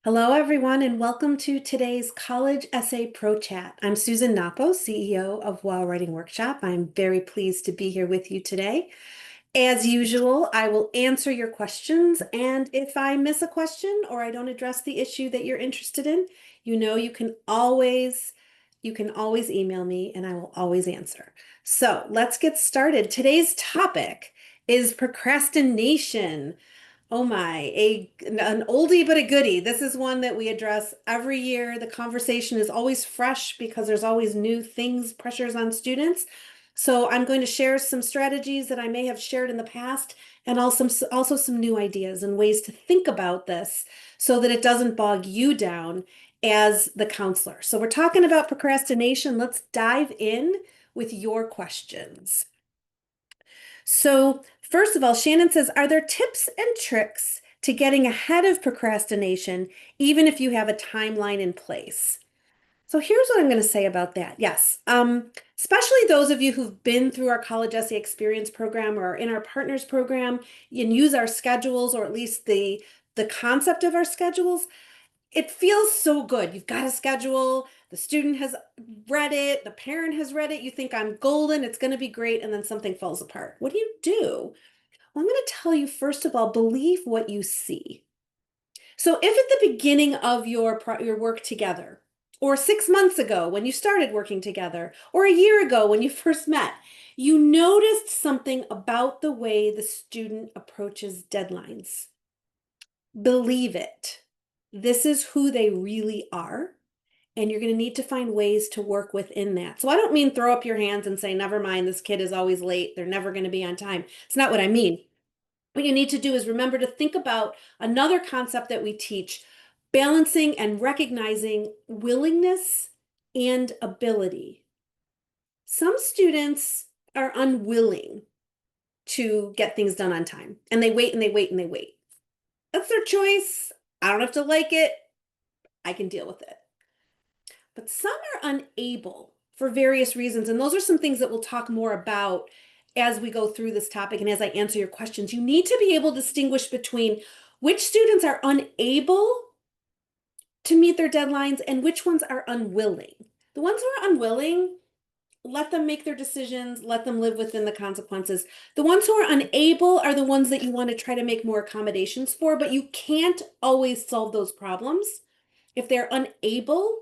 Hello, everyone, and welcome to today's College Essay Pro Chat. I'm Susan Knoppow, CEO of While Writing Workshop. I'm very pleased to be here with you today. As usual, I will answer your questions, and if I miss a question or I don't address the issue that you're interested in, you can always email me and I will always answer. So let's get started. Today's topic is procrastination. Oh my, an oldie but a goodie. This is one that we address every year. The conversation is always fresh because there's always new things, pressures on students. So I'm going to share some strategies that I may have shared in the past and also some new ideas and ways to think about this so that it doesn't bog you down as the counselor. So we're talking about procrastination. Let's dive in with your questions. So, first of all, Shannon says, are there tips and tricks to getting ahead of procrastination, even if you have a timeline in place? So here's what I'm going to say about that. Yes, especially those of you who've been through our College Essay Experience program or in our partners program and use our schedules, or at least the concept of our schedules. It feels so good. You've got a schedule, the student has read it, the parent has read it, you think I'm golden, it's going to be great, and then something falls apart. What do you do? Well, I'm going to tell you, first of all, believe what you see. So if at the beginning of your work together, or 6 months ago when you started working together, or a year ago when you first met, you noticed something about the way the student approaches deadlines, believe it. This is who they really are. And you're going to need to find ways to work within that. So I don't mean throw up your hands and say, never mind, this kid is always late. They're never going to be on time. It's not what I mean. What you need to do is remember to think about another concept that we teach, balancing and recognizing willingness and ability. Some students are unwilling to get things done on time, and they wait and they wait and they wait. That's their choice. I don't have to like it. I can deal with it. But some are unable for various reasons. And those are some things that we'll talk more about as we go through this topic and as I answer your questions. You need to be able to distinguish between which students are unable to meet their deadlines and which ones are unwilling. The ones who are unwilling, let them make their decisions, let them live within the consequences. The ones who are unable are the ones that you want to try to make more accommodations for, but you can't always solve those problems. If they're unable,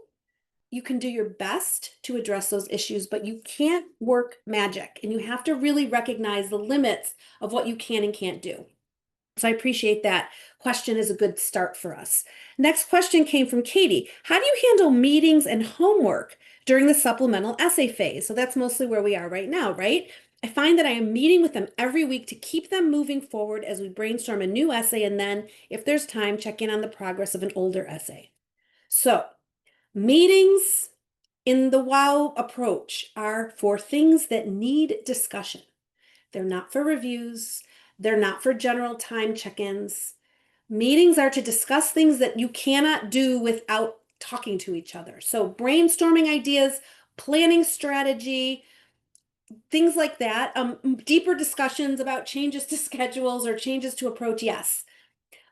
you can do your best to address those issues, but you can't work magic, and you have to really recognize the limits of what you can and can't do. So I appreciate that question is a good start for us. Next question came from Katie. How do you handle meetings and homework during the supplemental essay phase? So that's mostly where we are right now, right? I find that I am meeting with them every week to keep them moving forward as we brainstorm a new essay, and then, if there's time, check in on the progress of an older essay. So meetings in the WOW approach are for things that need discussion. They're not for reviews. They're not for general time check-ins. Meetings are to discuss things that you cannot do without talking to each other. So brainstorming ideas, planning strategy, things like that. Deeper discussions about changes to schedules or changes to approach, yes.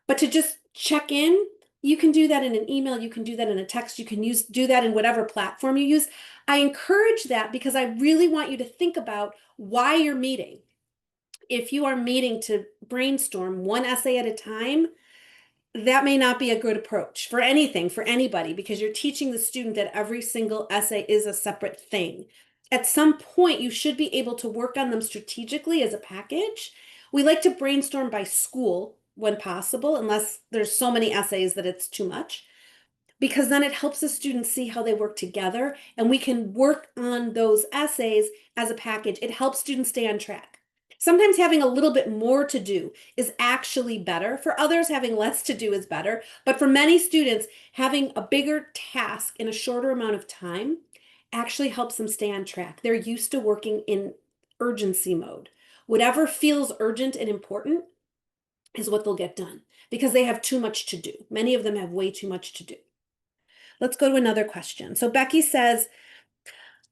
But to just check in, you can do that in an email, you can do that in a text, you can do that in whatever platform you use. I encourage that because I really want you to think about why you're meeting. If you are meeting to brainstorm one essay at a time, that may not be a good approach for anything, for anybody, because you're teaching the student that every single essay is a separate thing. At some point, you should be able to work on them strategically as a package. We like to brainstorm by school when possible, unless there's so many essays that it's too much, because then it helps the students see how they work together, and we can work on those essays as a package. It helps students stay on track. Sometimes having a little bit more to do is actually better. For others, having less to do is better. But for many students, having a bigger task in a shorter amount of time actually helps them stay on track. They're used to working in urgency mode. Whatever feels urgent and important is what they'll get done because they have too much to do. Many of them have way too much to do. Let's go to another question. So Becky says,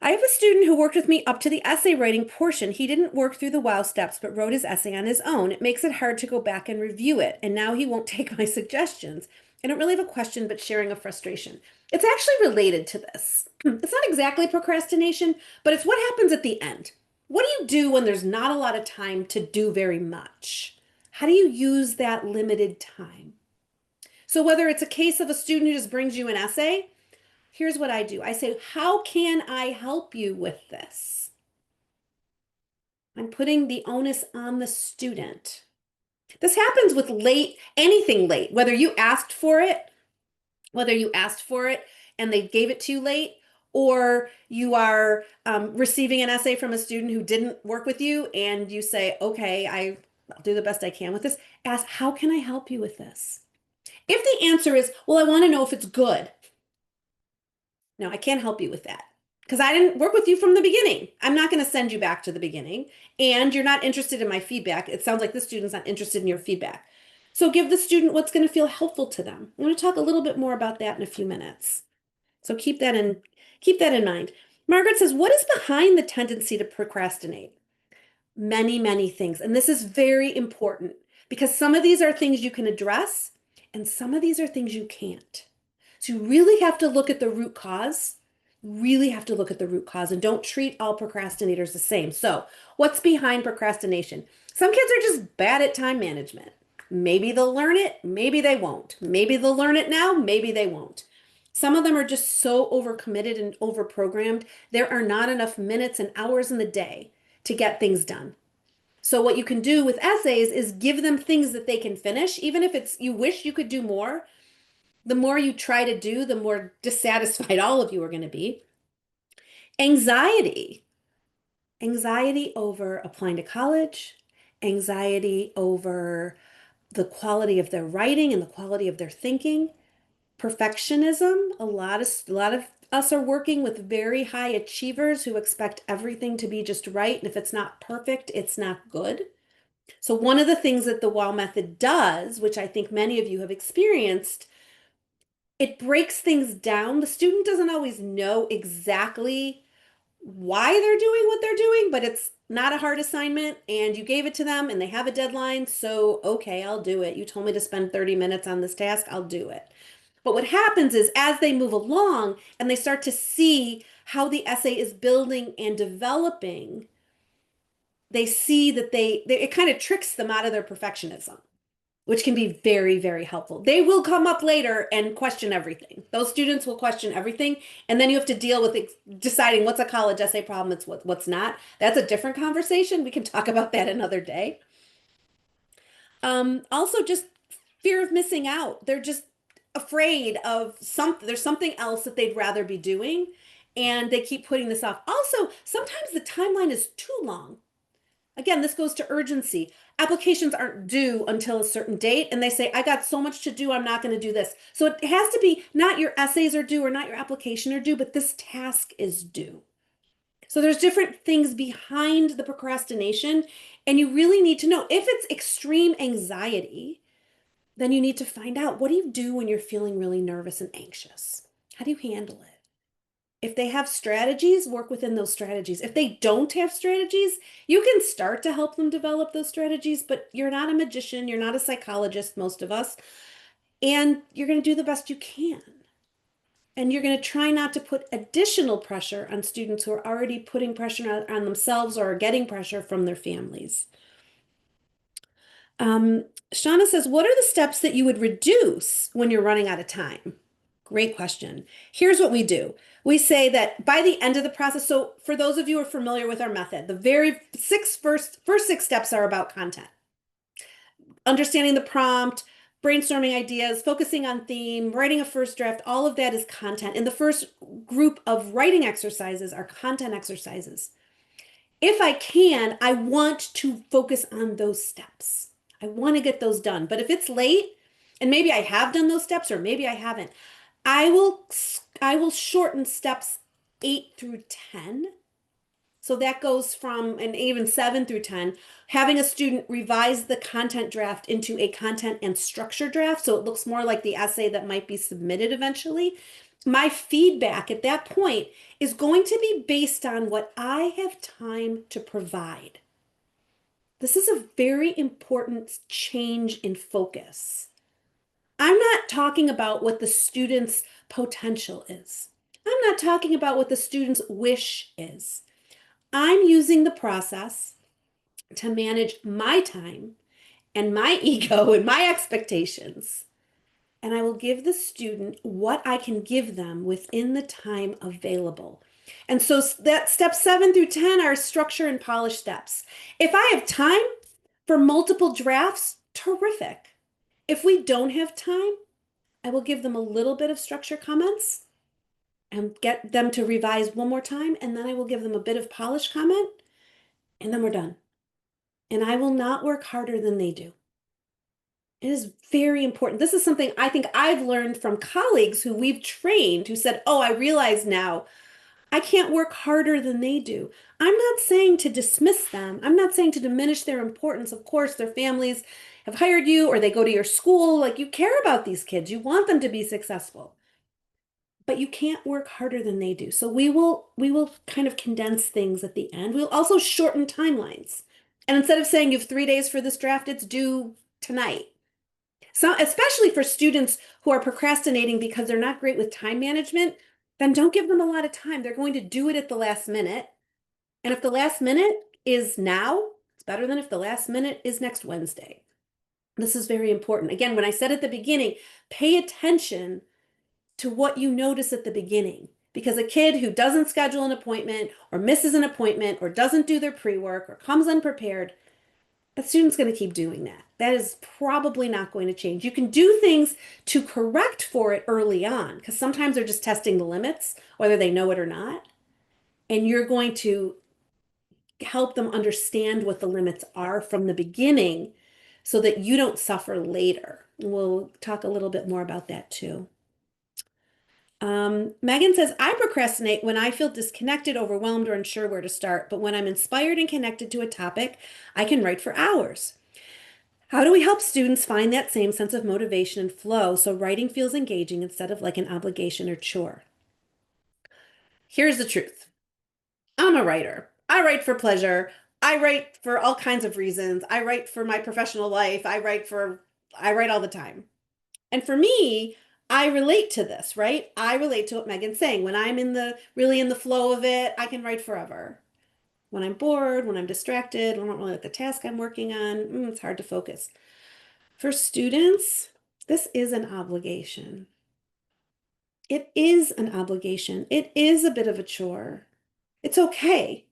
I have a student who worked with me up to the essay writing portion. He didn't work through the WOW steps, but wrote his essay on his own. It makes it hard to go back and review it, and now he won't take my suggestions. I don't really have a question, but sharing a frustration. It's actually related to this. It's not exactly procrastination, but it's what happens at the end. What do you do when there's not a lot of time to do very much? How do you use that limited time? So whether it's a case of a student who just brings you an essay, here's what I do. I say, how can I help you with this? I'm putting the onus on the student. This happens with anything late, whether you asked for it and they gave it to you late, or you are receiving an essay from a student who didn't work with you and you say, okay, I'll do the best I can with this. Ask, how can I help you with this? If the answer is, well, I want to know if it's good. No, I can't help you with that because I didn't work with you from the beginning. I'm not going to send you back to the beginning. And you're not interested in my feedback. It sounds like the student's not interested in your feedback. So give the student what's going to feel helpful to them. I'm going to talk a little bit more about that in a few minutes. So keep that in mind. Margaret says, what is behind the tendency to procrastinate? Many, many things. And this is very important because some of these are things you can address and some of these are things you can't. So you really have to look at the root cause. Really have to look at the root cause and don't treat all procrastinators the same. So, what's behind procrastination? Some kids are just bad at time management. Maybe they'll learn it, maybe they won't. Maybe they'll learn it now, maybe they won't. Some of them are just so overcommitted and overprogrammed, there are not enough minutes and hours in the day to get things done. So what you can do with essays is give them things that they can finish, even if it's you wish you could do more. The more you try to do, the more dissatisfied all of you are going to be. Anxiety. Anxiety over applying to college, anxiety over the quality of their writing and the quality of their thinking. Perfectionism. A lot of us are working with very high achievers who expect everything to be just right. And if it's not perfect, it's not good. So one of the things that the WOW method does, which I think many of you have experienced, it breaks things down. The student doesn't always know exactly why they're doing what they're doing, but it's not a hard assignment and you gave it to them and they have a deadline. So, okay, I'll do it. You told me to spend 30 minutes on this task, I'll do it. But what happens is as they move along and they start to see how the essay is building and developing, they see that it kind of tricks them out of their perfectionism, which can be very, very helpful. They will come up later and question everything. Those students will question everything. And then you have to deal with deciding what's a college essay problem, it's what's not. That's a different conversation. We can talk about that another day. Also just fear of missing out. They're just afraid of there's something else that they'd rather be doing. And they keep putting this off. Also, sometimes the timeline is too long. Again, this goes to urgency. Applications aren't due until a certain date, and they say, I got so much to do, I'm not going to do this. So it has to be not your essays are due or not your application are due, but this task is due. So there's different things behind the procrastination, and you really need to know if it's extreme anxiety, then you need to find out what do you do when you're feeling really nervous and anxious? How do you handle it? If they have strategies, work within those strategies. If they don't have strategies, you can start to help them develop those strategies, but you're not a magician, you're not a psychologist, most of us, and you're going to do the best you can. And you're going to try not to put additional pressure on students who are already putting pressure on themselves or are getting pressure from their families. Shauna says, what are the steps that you would reduce when you're running out of time? Great question. Here's what we do. We say that by the end of the process, so for those of you who are familiar with our method, the first 6 steps are about content. Understanding the prompt, brainstorming ideas, focusing on theme, writing a first draft, all of that is content. And the first group of writing exercises are content exercises. If I can, I want to focus on those steps. I want to get those done. But if it's late, and maybe I have done those steps or maybe I haven't, I will shorten steps 8 through 10. So that goes from, and even 7 through 10, having a student revise the content draft into a content and structure draft. So it looks more like the essay that might be submitted eventually. My feedback at that point is going to be based on what I have time to provide. This is a very important change in focus. I'm not talking about what the student's potential is. I'm not talking about what the student's wish is. I'm using the process to manage my time and my ego and my expectations. And I will give the student what I can give them within the time available. And so that steps 7 through 10 are structure and polish steps. If I have time for multiple drafts, terrific. If we don't have time, I will give them a little bit of structure comments and get them to revise one more time. And then I will give them a bit of polish comment, and then we're done. And I will not work harder than they do. It is very important. This is something I think I've learned from colleagues who we've trained who said, oh, I realize now I can't work harder than they do. I'm not saying to dismiss them. I'm not saying to diminish their importance. Of course, their families have hired you or they go to your school. Like you care about these kids. You want them to be successful. But you can't work harder than they do. So we will kind of condense things at the end. We'll also shorten timelines. And instead of saying you have 3 days for this draft, it's due tonight. So, especially for students who are procrastinating because they're not great with time management, then don't give them a lot of time. They're going to do it at the last minute. And if the last minute is now, it's better than if the last minute is next Wednesday. This is very important. Again, when I said at the beginning, pay attention to what you notice at the beginning. Because a kid who doesn't schedule an appointment or misses an appointment or doesn't do their pre-work or comes unprepared, the student's going to keep doing that. That is probably not going to change. You can do things to correct for it early on because sometimes they're just testing the limits, whether they know it or not. And you're going to help them understand what the limits are from the beginning so that you don't suffer later. We'll talk a little bit more about that too. Megan says, I procrastinate when I feel disconnected, overwhelmed, or unsure where to start. But when I'm inspired and connected to a topic, I can write for hours. How do we help students find that same sense of motivation and flow so writing feels engaging instead of like an obligation or chore? Here's the truth. I'm a writer. I write for pleasure. I write for all kinds of reasons. I write for my professional life. I write all the time. And for me, I relate to this, right? I relate to what Megan's saying. When I'm really in the flow of it, I can write forever. When I'm bored, when I'm distracted, when I don't really like the task I'm working on, it's hard to focus. For students, this is an obligation. It is an obligation. It is a bit of a chore. It's okay.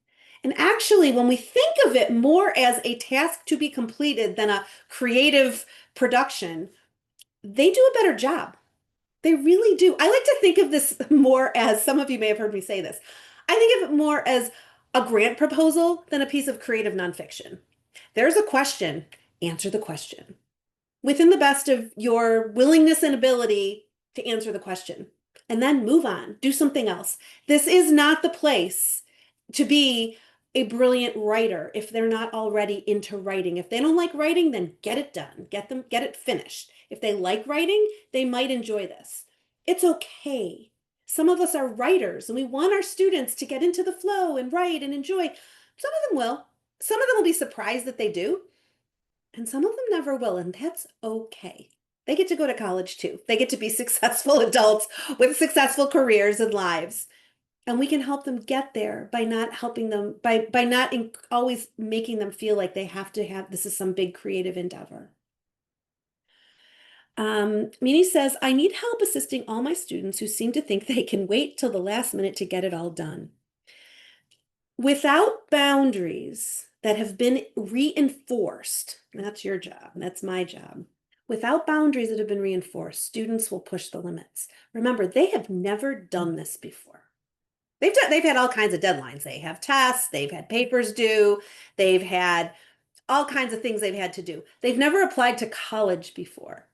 And actually, when we think of it more as a task to be completed than a creative production, they do a better job. They really do. I like to think of this more as, some of you may have heard me say this, I think of it more as a grant proposal than a piece of creative nonfiction. There's a question, answer the question within the best of your willingness and ability to answer the question. And then move on, do something else. This is not the place to be a brilliant writer if they're not already into writing. If they don't like writing, then get it done. Get it finished. If they like writing, they might enjoy this. It's okay. Some of us are writers and we want our students to get into the flow and write and enjoy. Some of them will. Some of them will be surprised that they do. And some of them never will, and that's okay. They get to go to college too. They get to be successful adults with successful careers and lives. And we can help them get there by not helping them, by not always making them feel like they have to have, this is some big creative endeavor. Mini says, I need help assisting all my students who seem to think they can wait till the last minute to get it all done. Without boundaries that have been reinforced, that's your job, that's my job. Without boundaries that have been reinforced, students will push the limits. Remember, they have never done this before. They've had all kinds of deadlines. They have tests, they've had papers due, they've had all kinds of things they've had to do. They've never applied to college before.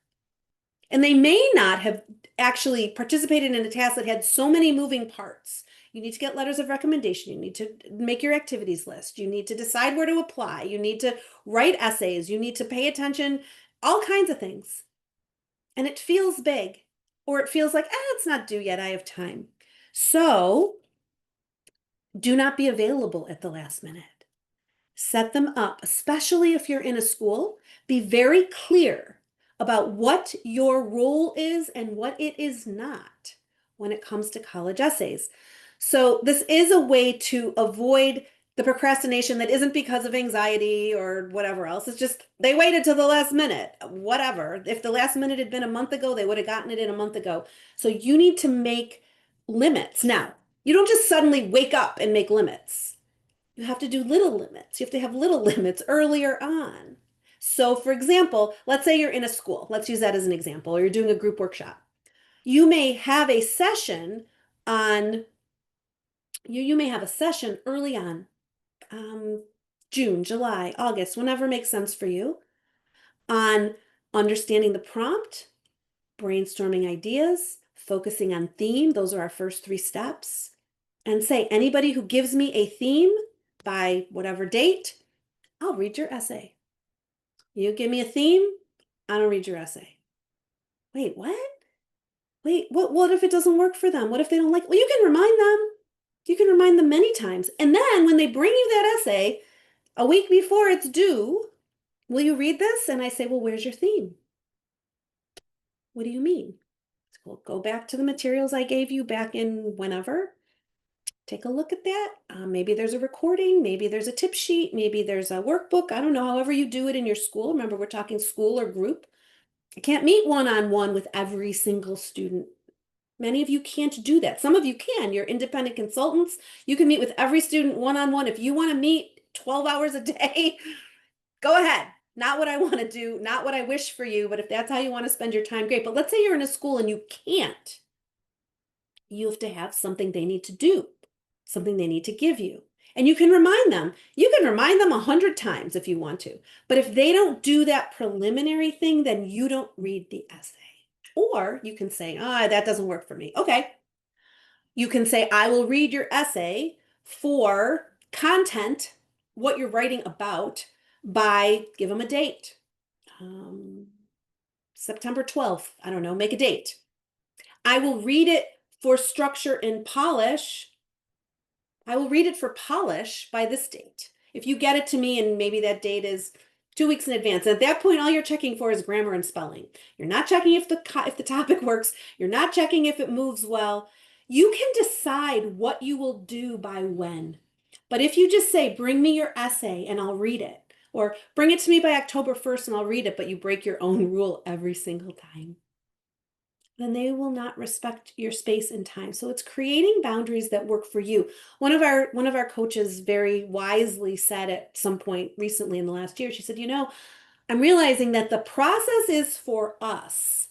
And they may not have actually participated in a task that had so many moving parts. You need to get letters of recommendation. You need to make your activities list. You need to decide where to apply. You need to write essays. You need to pay attention, all kinds of things. And it feels big, or it feels like, it's not due yet. I have time. So do not be available at the last minute. Set them up, especially if you're in a school. Be very clear about what your role is and what it is not when it comes to college essays. So this is a way to avoid the procrastination that isn't because of anxiety or whatever else. It's just they waited till the last minute, whatever. If the last minute had been a month ago, they would have gotten it in a month ago. So you need to make limits. Now, you don't just suddenly wake up and make limits. You have to do little limits. You have to have little limits earlier on. So, for example, let's say you're in a school. Let's use that as an example, or you're doing a group workshop. You may have a session on you may have a session early on, um, June, July, August, whenever makes sense for you, on understanding the prompt, brainstorming ideas, focusing on theme. Those are our first three steps. And say, anybody who gives me a theme by whatever date, I'll read your essay. You give me a theme, I don't read your essay. Wait, what? Wait, what if it doesn't work for them? What if they don't like? Well, you can remind them. You can remind them many times. And then when they bring you that essay a week before it's due, will you read this? And I say, well, where's your theme? What do you mean? Well, go back to the materials I gave you back in whenever. Take a look at that. Maybe there's a recording, maybe there's a tip sheet, maybe there's a workbook. I don't know, however you do it in your school. Remember, we're talking school or group. I can't meet one-on-one with every single student. Many of you can't do that. Some of you can. You're independent consultants. You can meet with every student one-on-one. If you want to meet 12 hours a day, go ahead. Not what I want to do, not what I wish for you, but if that's how you want to spend your time, great. But let's say you're in a school and you can't. You have to have something they need to do, something they need to give you. And you can remind them. You can remind them 100 times if you want to. But if they don't do that preliminary thing, then you don't read the essay. Or you can say, that doesn't work for me. Okay. You can say, I will read your essay for content, what you're writing about, give them a date. September 12th. I don't know, make a date. I will read it for structure and polish. I will read it for polish by this date. If you get it to me and maybe that date is 2 weeks in advance, at that point, all you're checking for is grammar and spelling. You're not checking if the topic works. You're not checking if it moves well. You can decide what you will do by when. But if you just say, bring me your essay and I'll read it, or bring it to me by October 1st and I'll read it, but you break your own rule every single time, then they will not respect your space and time. So it's creating boundaries that work for you. One of our coaches very wisely said at some point recently in the last year, she said, I'm realizing that the process is for us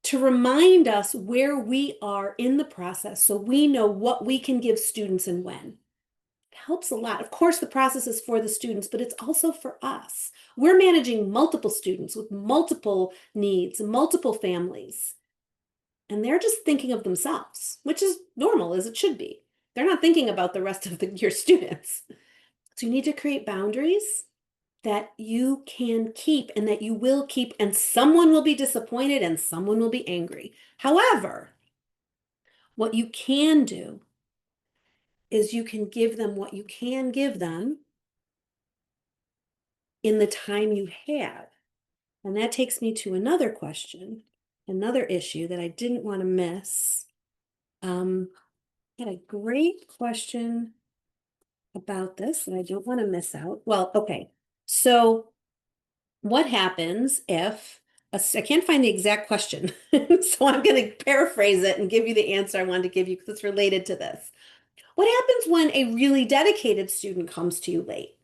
to remind us where we are in the process so we know what we can give students and when. It helps a lot. Of course, the process is for the students, but it's also for us. We're managing multiple students with multiple needs, multiple families. And they're just thinking of themselves, which is normal as it should be. They're not thinking about the rest of your students. So you need to create boundaries that you can keep and that you will keep, and someone will be disappointed and someone will be angry. However, what you can do is you can give them what you can give them in the time you have. And that takes me to another question, another issue that I didn't want to miss. Had a great question about this that I don't want to miss out. Well, okay. So what happens if I can't find the exact question. So I'm going to paraphrase it and give you the answer I wanted to give you because it's related to this. What happens when a really dedicated student comes to you late?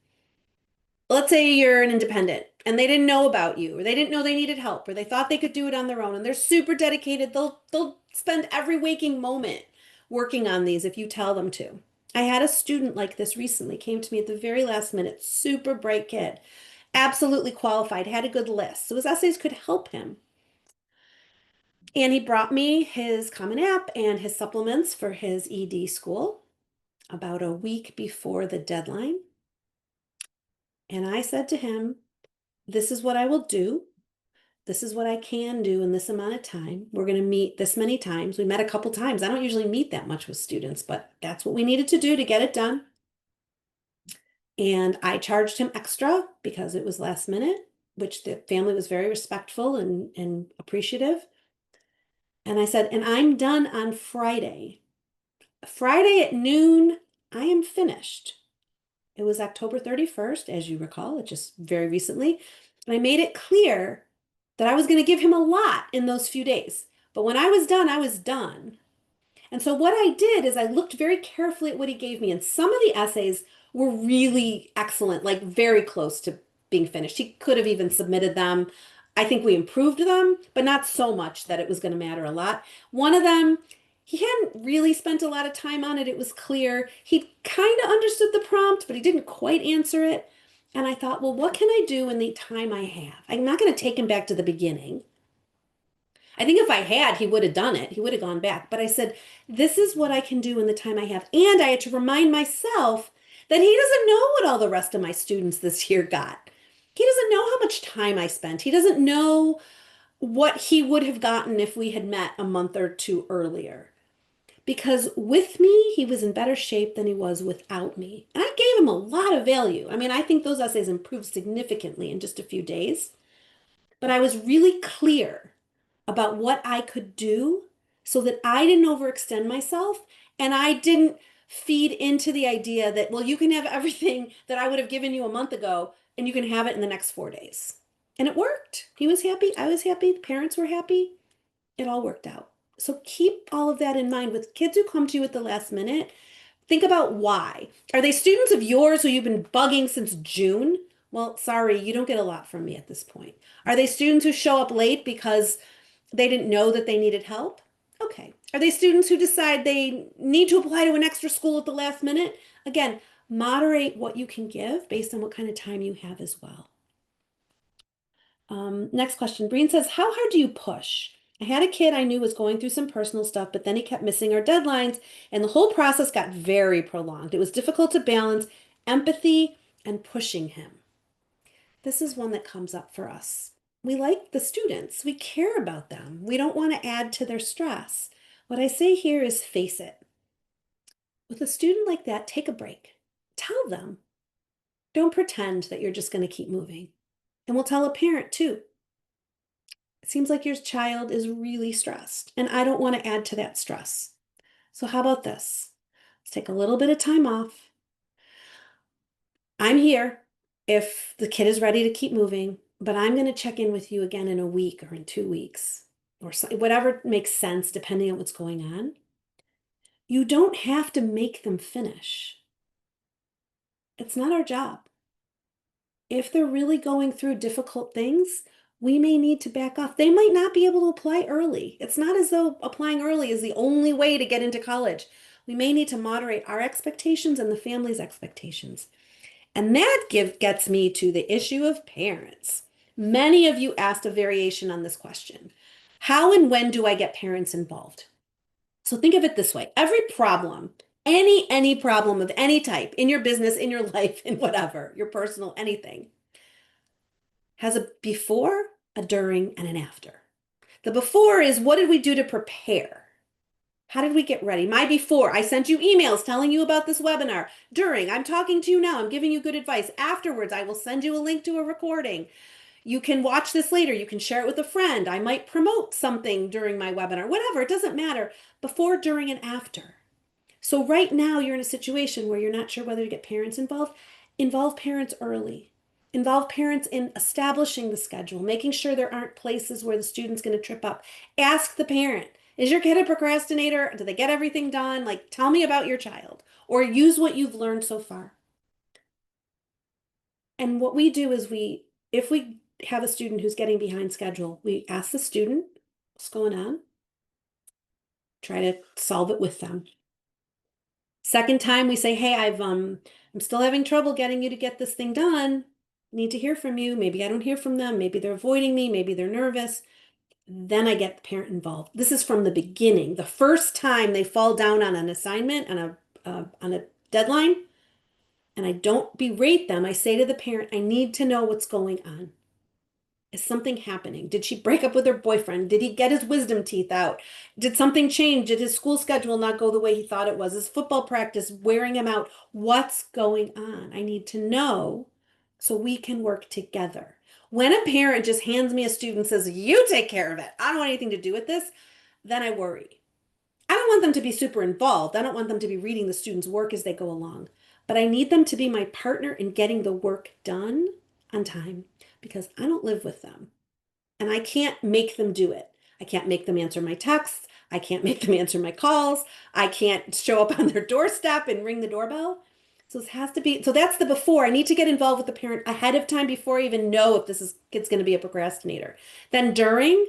Let's say you're an independent and they didn't know about you, or they didn't know they needed help, or they thought they could do it on their own, and they're super dedicated. They'll spend every waking moment working on these if you tell them to. I had a student like this recently, came to me at the very last minute, super bright kid, absolutely qualified, had a good list, so his essays could help him. And he brought me his Common App and his supplements for his ED school about a week before the deadline. And I said to him, this is what I will do. This is what I can do in this amount of time. We're going to meet this many times. We met a couple times. I don't usually meet that much with students, but that's what we needed to do to get it done. And I charged him extra because it was last minute. which the family was very respectful and appreciative. And I said, and I'm done on Friday. Friday at noon, I am finished. It was October 31st, as you recall, it just very recently. And I made it clear that I was going to give him a lot in those few days. But when I was done, I was done. And so what I did is I looked very carefully at what he gave me, and some of the essays were really excellent, like very close to being finished. He could have even submitted them. I think we improved them, but not so much that it was going to matter a lot. One of them, he hadn't really spent a lot of time on it. It was clear. He kind of understood the prompt, but he didn't quite answer it. And I thought, well, what can I do in the time I have? I'm not going to take him back to the beginning. I think if I had, he would have done it. He would have gone back. But I said, this is what I can do in the time I have. And I had to remind myself that he doesn't know what all the rest of my students this year got. He doesn't know how much time I spent. He doesn't know what he would have gotten if we had met a month or two earlier. Because with me, he was in better shape than he was without me. And I gave him a lot of value. I mean, I think those essays improved significantly in just a few days. But I was really clear about what I could do so that I didn't overextend myself and I didn't feed into the idea that, well, you can have everything that I would have given you a month ago and you can have it in the next 4 days. And it worked. He was happy. I was happy. The parents were happy. It all worked out. So keep all of that in mind with kids who come to you at the last minute. Think about why. Are they students of yours who you've been bugging since June? Well, sorry, you don't get a lot from me at this point. Are they students who show up late because they didn't know that they needed help? Okay. Are they students who decide they need to apply to an extra school at the last minute? Again, moderate what you can give based on what kind of time you have as well. Next question. Breen says, how hard do you push? I had a kid I knew was going through some personal stuff, but then he kept missing our deadlines, and the whole process got very prolonged. It was difficult to balance empathy and pushing him. This is one that comes up for us. We like the students. We care about them. We don't want to add to their stress. What I say here is face it. With a student like that, take a break. Tell them. Don't pretend that you're just going to keep moving. And we'll tell a parent too. It seems like your child is really stressed, and I don't want to add to that stress. So how about this? Let's take a little bit of time off. I'm here if the kid is ready to keep moving, but I'm going to check in with you again in a week or in 2 weeks or whatever makes sense depending on what's going on. You don't have to make them finish. It's not our job. If they're really going through difficult things, we may need to back off. They might not be able to apply early. It's not as though applying early is the only way to get into college. We may need to moderate our expectations and the family's expectations. And that gets me to the issue of parents. Many of you asked a variation on this question. How and when do I get parents involved? So think of it this way. Every problem, any problem of any type in your business, in your life, in whatever, your personal, anything, has a before, a during, and an after. The before is what did we do to prepare? How did we get ready? My before, I sent you emails telling you about this webinar. During, I'm talking to you now. I'm giving you good advice. Afterwards, I will send you a link to a recording. You can watch this later. You can share it with a friend. I might promote something during my webinar, whatever. It doesn't matter. Before, during, and after. So right now you're in a situation where you're not sure whether to get parents involved. Involve parents early. Involve parents in establishing the schedule, making sure there aren't places where the student's going to trip up. Ask the parent, is your kid a procrastinator? Do they get everything done? Like, tell me about your child, or use what you've learned so far. And what we do is if we have a student who's getting behind schedule, we ask the student, what's going on? Try to solve it with them. Second time we say, hey, I'm still having trouble getting you to get this thing done. Need to hear from you. Maybe I don't hear from them. Maybe they're avoiding me. Maybe they're nervous. Then I get the parent involved. This is from the beginning. The first time they fall down on an assignment, on a deadline, and I don't berate them, I say to the parent, I need to know what's going on. Is something happening? Did she break up with her boyfriend? Did he get his wisdom teeth out? Did something change? Did his school schedule not go the way he thought it was? His football practice wearing him out? What's going on? I need to know so we can work together. When a parent just hands me a student and says, you take care of it, I don't want anything to do with this, then I worry. I don't want them to be super involved. I don't want them to be reading the student's work as they go along, but I need them to be my partner in getting the work done on time because I don't live with them and I can't make them do it. I can't make them answer my texts. I can't make them answer my calls. I can't show up on their doorstep and ring the doorbell. So this has to be, so that's the before. I need to get involved with the parent ahead of time before I even know if kid's going to be a procrastinator. Then during,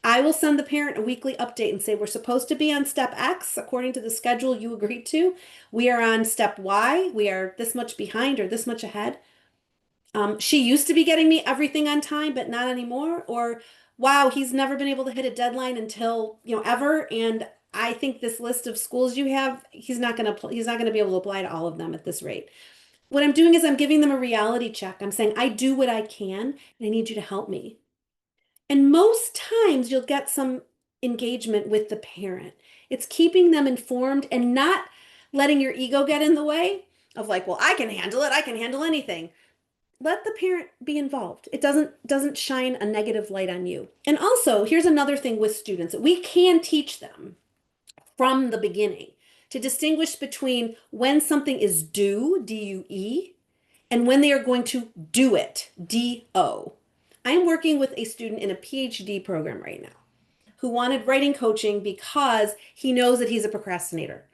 I will send the parent a weekly update and say, we're supposed to be on step X according to the schedule you agreed to. We are on step Y. We are this much behind or this much ahead. She used to be getting me everything on time, but not anymore. Or, wow, he's never been able to hit a deadline until, ever. And I think this list of schools you have, he's not gonna be able to apply to all of them at this rate. What I'm doing is I'm giving them a reality check. I'm saying, I do what I can, and I need you to help me. And most times you'll get some engagement with the parent. It's keeping them informed and not letting your ego get in the way of like, well, I can handle it. I can handle anything. Let the parent be involved. It doesn't shine a negative light on you. And also, here's another thing with students. We can teach them from the beginning to distinguish between when something is due, D-U-E, and when they are going to do it, D-O. I'm working with a student in a PhD program right now who wanted writing coaching because he knows that he's a procrastinator.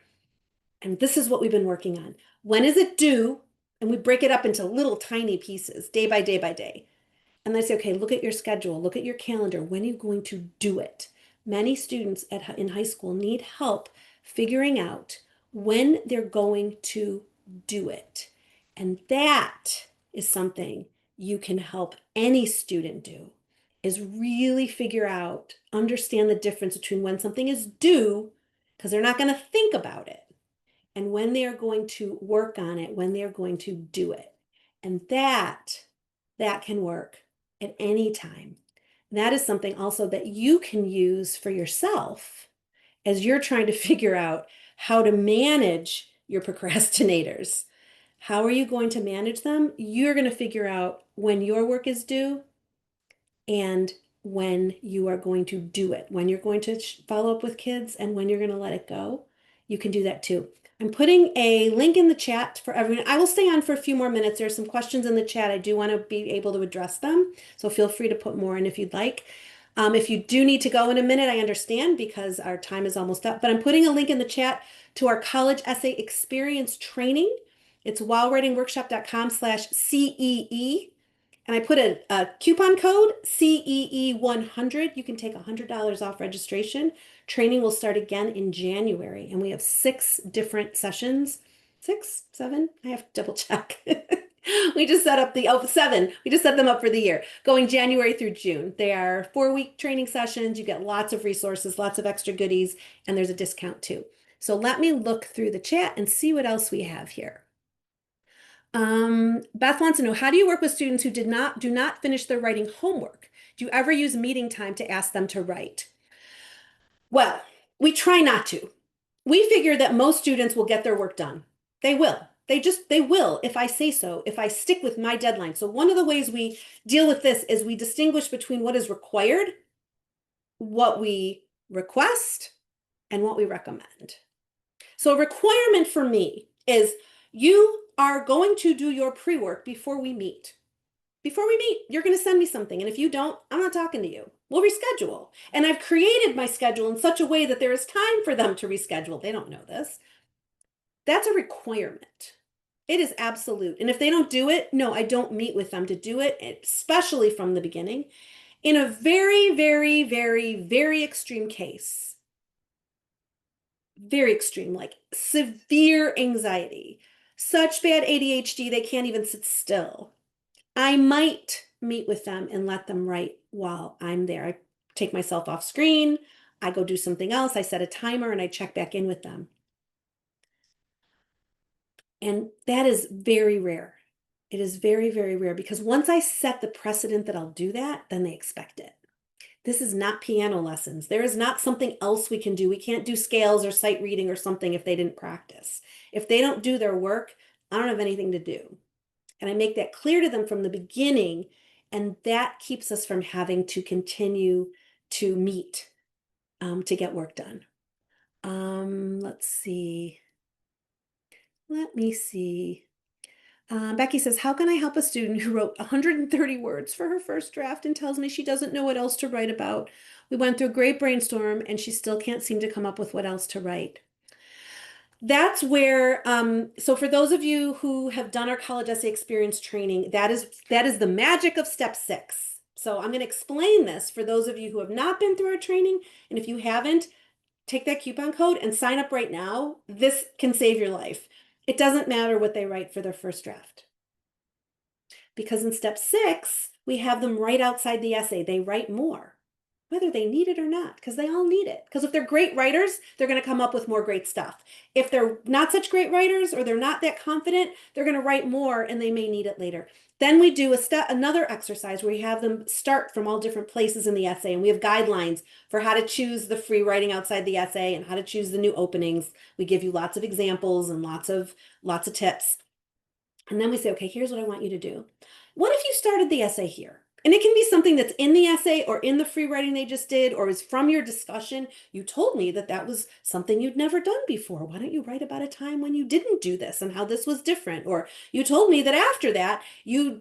And this is what we've been working on. When is it due? And we break it up into little tiny pieces, day by day by day. And I say, okay, look at your schedule, look at your calendar. When are you going to do it? Many students in high school need help figuring out when they're going to do it. And that is something you can help any student do, is really figure out, understand the difference between when something is due, because they're not going to think about it, and when they are going to work on it, when they're going to do it. And that can work at any time. That is something also that you can use for yourself as you're trying to figure out how to manage your procrastinators. How are you going to manage them? You're going to figure out when your work is due and when you are going to do it, when you're going to follow up with kids and when you're going to let it go. You can do that too. I'm putting a link in the chat for everyone. I will stay on for a few more minutes. There are some questions in the chat. I do want to be able to address them. So feel free to put more in if you'd like. If you do need to go in a minute, I understand because our time is almost up. But I'm putting a link in the chat to our college essay experience training. It's whilewritingworkshop.com/CEE. And I put a coupon code, CEE100. You can take $100 off registration. Training will start again in January. And we have 6 different sessions. 6, 7? I have to double check. We just set up 7. We just set them up for the year, going January through June. They are 4-week training sessions. You get lots of resources, lots of extra goodies, and there's a discount too. So let me look through the chat and see what else we have here. Beth wants to know, how do you work with students who do not finish their writing homework? Do you ever use meeting time to ask them to write? Well, we try not to. We figure that most students will get their work done. They will. They will if I say so, if I stick with my deadline. So one of the ways we deal with this is we distinguish between what is required, what we request, and what we recommend. So a requirement for me is you are going to do your pre-work before we meet. Before we meet, you're going to send me something. And if you don't, I'm not talking to you. We'll reschedule. And I've created my schedule in such a way that there is time for them to reschedule. They don't know this. That's a requirement. It is absolute. And if they don't do it, no, I don't meet with them to do it, especially from the beginning. In a very, very, very, very extreme case, very extreme, like severe anxiety, such bad ADHD, they can't even sit still. I might meet with them and let them write while I'm there. I take myself off screen, I go do something else, I set a timer, and I check back in with them. And that is very rare. It is very, very rare because once I set the precedent that I'll do that, then they expect it. This is not piano lessons. There is not something else we can do. We can't do scales or sight reading or something if they didn't practice. If they don't do their work, I don't have anything to do. And I make that clear to them from the beginning. And that keeps us from having to continue to meet to get work done. Let's see. Let me see. Becky says, how can I help a student who wrote 130 words for her first draft and tells me she doesn't know what else to write about? We went through a great brainstorm and she still can't seem to come up with what else to write. That's where, so for those of you who have done our college essay experience training, that is the magic of step 6. So I'm going to explain this for those of you who have not been through our training. And if you haven't, take that coupon code and sign up right now. This can save your life. It doesn't matter what they write for their first draft. Because in step 6, we have them right outside the essay. They write more, whether they need it or not, because they all need it. Because if they're great writers, they're going to come up with more great stuff. If they're not such great writers or they're not that confident, they're going to write more and they may need it later. Then we do another exercise where we have them start from all different places in the essay, and we have guidelines for how to choose the free writing outside the essay and how to choose the new openings. We give you lots of examples and lots of tips. And then we say, okay, here's what I want you to do. What if you started the essay here? And it can be something that's in the essay or in the free writing they just did, or is from your discussion. You told me that that was something you'd never done before. Why don't you write about a time when you didn't do this and how this was different? Or you told me that after that, you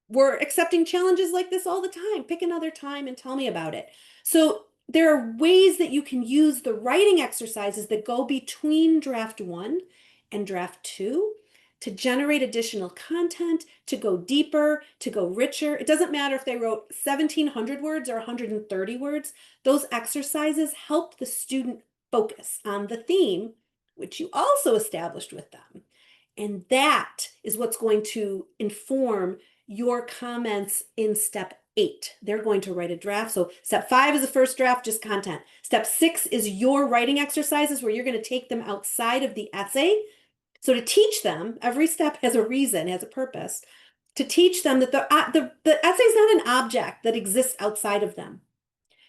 were accepting challenges like this all the time. Pick another time and tell me about it. So there are ways that you can use the writing exercises that go between draft 1 and draft 2 to generate additional content, to go deeper, to go richer. It doesn't matter if they wrote 1,700 words or 130 words. Those exercises help the student focus on the theme, which you also established with them. And that is what's going to inform your comments in step 8. They're going to write a draft. So step 5 is the first draft, just content. Step 6 is your writing exercises where you're going to take them outside of the essay. So to teach them, every step has a reason, has a purpose, to teach them that the essay is not an object that exists outside of them.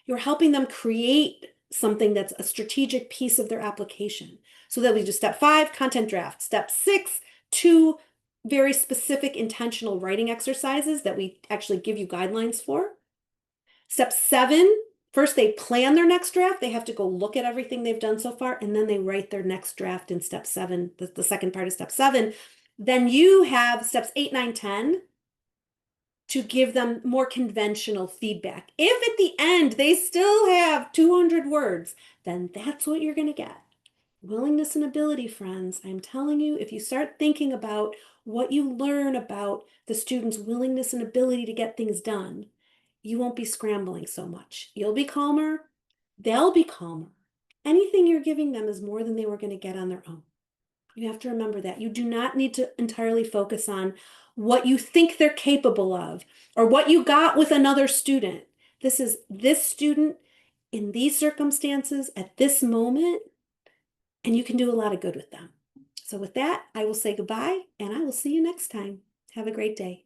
You're helping them create something that's a strategic piece of their application. So that we do step 5, content draft. Step 6, 2 very specific intentional writing exercises that we actually give you guidelines for. Step 7, first they plan their next draft. They have to go look at everything they've done so far, and then they write their next draft in step 7, the second part of step 7. Then you have steps 8, 9, 10 to give them more conventional feedback. If at the end they still have 200 words, then that's what you're going to get. Willingness and ability, friends. I'm telling you, if you start thinking about what you learn about the student's willingness and ability to get things done, you won't be scrambling so much. You'll be calmer. They'll be calmer. Anything you're giving them is more than they were going to get on their own. You have to remember that. You do not need to entirely focus on what you think they're capable of or what you got with another student. This is this student in these circumstances at this moment, and you can do a lot of good with them. So with that, I will say goodbye, and I will see you next time. Have a great day.